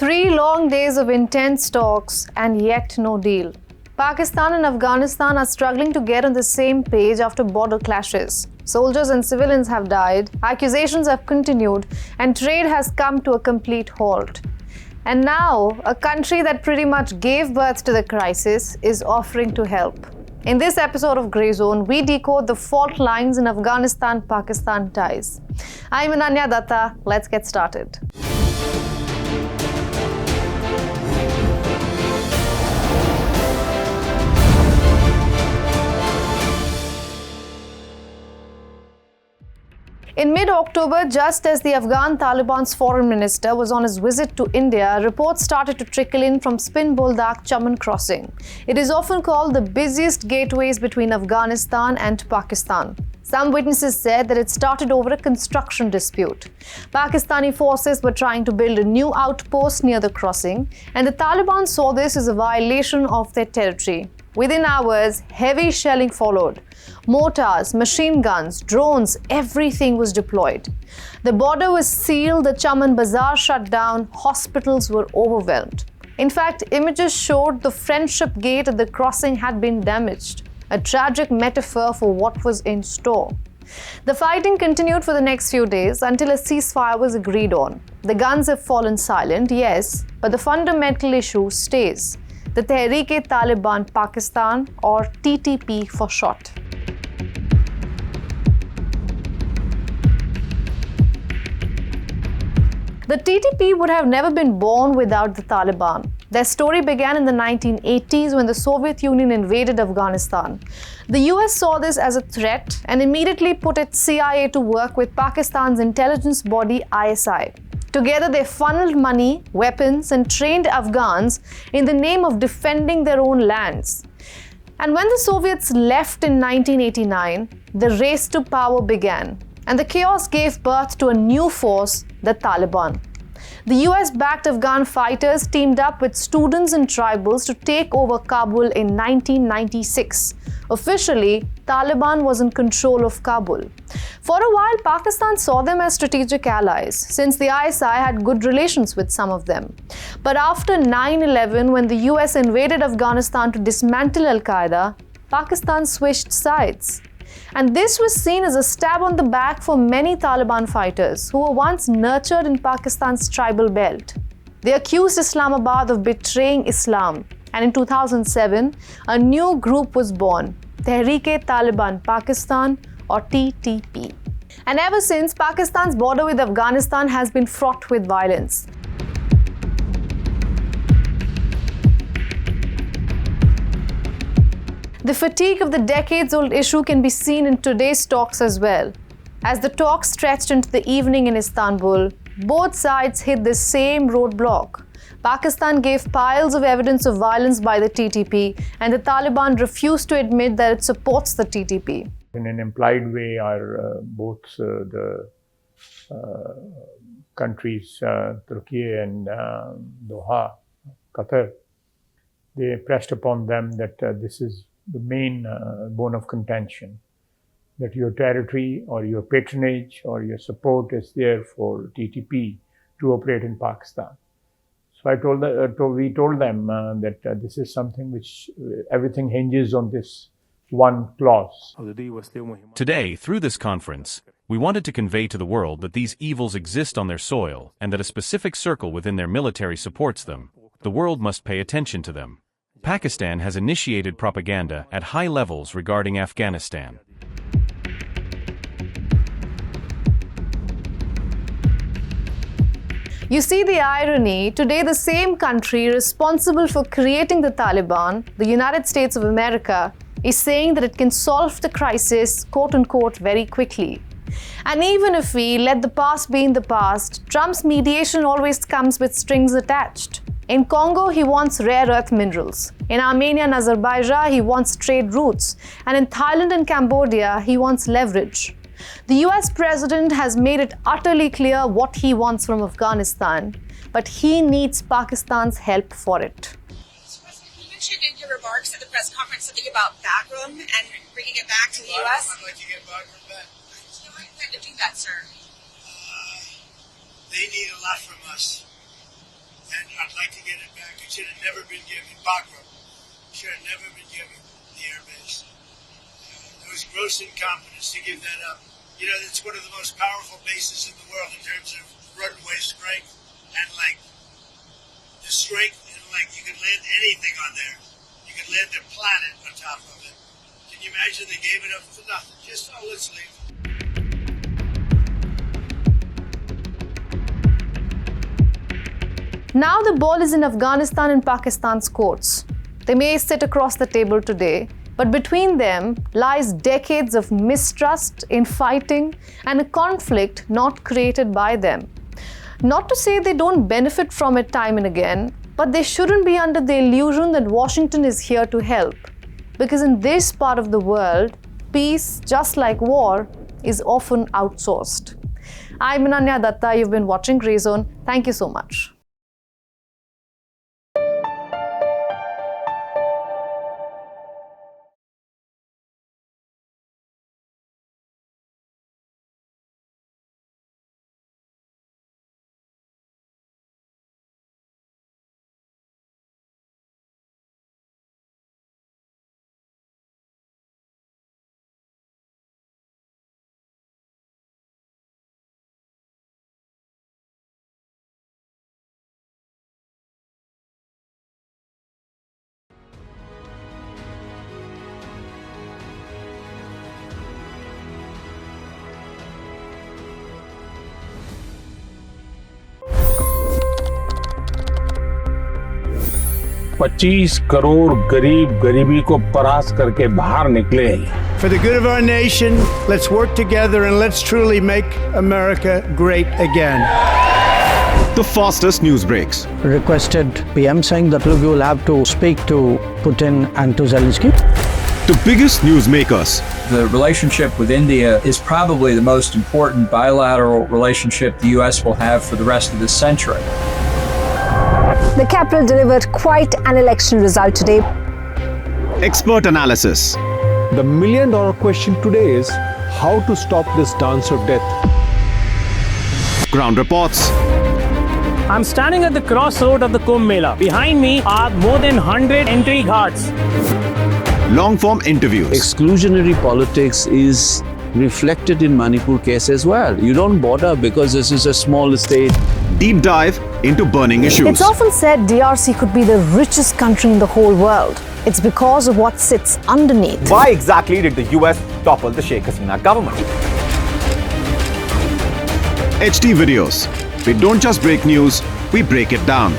3 long days of intense talks and yet no deal. Pakistan and Afghanistan are struggling to get on the same page after border clashes. Soldiers and civilians have died, accusations have continued, and trade has come to a complete halt. And now, a country that pretty much gave birth to the crisis is offering to help. In this episode of Grey Zone, we decode the fault lines in Afghanistan-Pakistan ties. I'm Ananya Dutta. Let's get started. In mid-October, just as the Afghan Taliban's foreign minister was on his visit to India, reports started to trickle in from Spin Boldak Chaman crossing. It is often called the busiest gateways between Afghanistan and Pakistan. Some witnesses said that it started over a construction dispute. Pakistani forces were trying to build a new outpost near the crossing, and the Taliban saw this as a violation of their territory. Within hours, heavy shelling followed. Mortars, machine guns, drones, everything was deployed. The border was sealed, the Chaman bazaar shut down, hospitals were overwhelmed. In fact, images showed the Friendship Gate at the crossing had been damaged, a tragic metaphor for what was in store. The fighting continued for the next few days until a ceasefire was agreed on. The guns have fallen silent, yes, but the fundamental issue stays. The Tehreek-e-Taliban Pakistan, or TTP for short. The TTP would have never been born without the Taliban. Their story began in the 1980s when the Soviet Union invaded Afghanistan. The US saw this as a threat and immediately put its CIA to work with Pakistan's intelligence body ISI. Together, they funneled money, weapons, and trained Afghans in the name of defending their own lands. And when the Soviets left in 1989, the race to power began, and the chaos gave birth to a new force, the Taliban. The US-backed Afghan fighters teamed up with students and tribals to take over Kabul in 1996. Officially, Taliban was in control of Kabul. For a while, Pakistan saw them as strategic allies, since the ISI had good relations with some of them. But after 9/11, when the US invaded Afghanistan to dismantle Al-Qaeda, Pakistan switched sides. And this was seen as a stab on the back for many Taliban fighters who were once nurtured in Pakistan's tribal belt. They accused Islamabad of betraying Islam, and in 2007, a new group was born, Tehreek-e-Taliban Pakistan, or TTP. And ever since, Pakistan's border with Afghanistan has been fraught with violence. The fatigue of the decades-old issue can be seen in today's talks as well. As the talks stretched into the evening in Istanbul, both sides hit the same roadblock. Pakistan gave piles of evidence of violence by the TTP, and the Taliban refused to admit that it supports the TTP. In an implied way, both the countries, Turkey and Doha, Qatar, they pressed upon them that this is the main bone of contention, that your territory or your patronage or your support is there for TTP to operate in Pakistan. So we told them that this is something which everything hinges on this one clause. Today, through this conference, we wanted to convey to the world that these evils exist on their soil and that a specific circle within their military supports them. The world must pay attention to them. Pakistan has initiated propaganda at high levels regarding Afghanistan. You see the irony. Today, the same country responsible for creating the Taliban, the United States of America, is saying that it can solve the crisis, quote-unquote, very quickly. And even if we let the past be in the past, Trump's mediation always comes with strings attached. In Congo, he wants rare earth minerals. In Armenia and Azerbaijan, he wants trade routes. And in Thailand and Cambodia, he wants leverage. The US president has made it utterly clear what he wants from Afghanistan, but he needs Pakistan's help for it. You mentioned in your remarks at the press conference something about backroom and bringing it back to the US. I'd like to get backroom back. How do you plan to do that, sir? They need a lot from us. And like to get it back. It should have never been given. Bagram should have never been given the airbase. It was gross incompetence to give that up. You know, it's one of the most powerful bases in the world in terms of runway strength and length. The strength and length, you could land anything on there. You could land a planet on top of it. Can you imagine they gave it up for nothing? Just, oh, let's leave. Now the ball is in Afghanistan and Pakistan's courts. They may sit across the table today, but between them lies decades of mistrust, infighting, and a conflict not created by them. Not to say they don't benefit from it time and again, but they shouldn't be under the illusion that Washington is here to help. Because in this part of the world, peace, just like war, is often outsourced. I'm Ananya Dutta. You've been watching Grey Zone. Thank you so much. $25 crore गरीब गरीबी को परास्त करके बाहर निकले। For the good of our nation, let's work together and let's truly make America great again. The fastest news breaks. Requested PM saying that look, you will have to speak to Putin and to Zelensky. The biggest news makers. The relationship with India is probably the most important bilateral relationship the US will have for the rest of this century. The capital delivered quite an election result today. Expert analysis. The million-dollar question today is how to stop this dance of death. Ground reports. I'm standing at the crossroad of the Kumbh Mela. Behind me are more than 100 entry guards. Long-form interviews. Exclusionary politics is reflected in Manipur case as well. You don't bother because this is a small state. Deep dive into burning issues. It's often said DRC could be the richest country in the whole world. It's because of what sits underneath. Why exactly did the US topple the Sheikh Hasina government? HT videos. We don't just break news, we break it down.